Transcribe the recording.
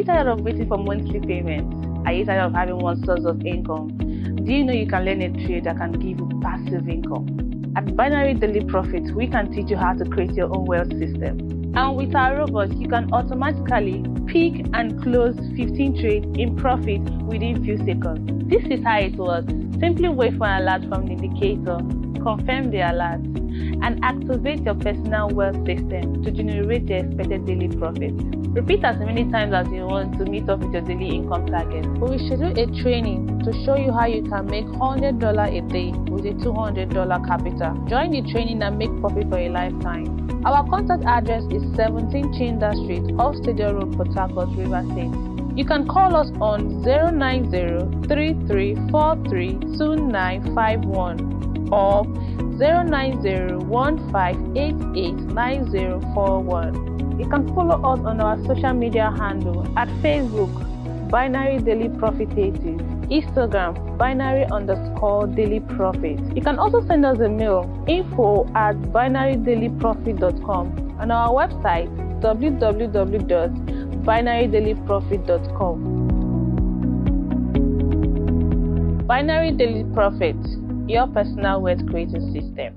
tired of waiting for monthly payments? Are you tired of having one source of income? Do you know you can learn a trade that can give you passive income? At Binary Daily Profit, we can teach you how to create your own wealth system. And with our robot, you can automatically pick and close 15 trades in profit within few seconds. This is how it works. Simply wait for an alert from the indicator, confirm the alert, and activate your personal wealth system to generate the expected daily profit. Repeat as many times as you want to meet up with your daily income target. We will schedule a training to show you how you can make $100 a day with a $200 capital. Join the training and make profit for a lifetime. Our contact address is 17 Chinda Street, off Stadium Road, Port Harcourt, Rivers State. You can call us on 090-3343-2951 or 090-1588-9041. You can follow us on our social media handle at Facebook, Binary Daily Profit 80, Instagram, binary_daily profit. You can also send us a mail, info@binarydailyprofit.com, and our website, www.binarydailyprofit.com. Binary Daily Profit, your personal wealth creating system.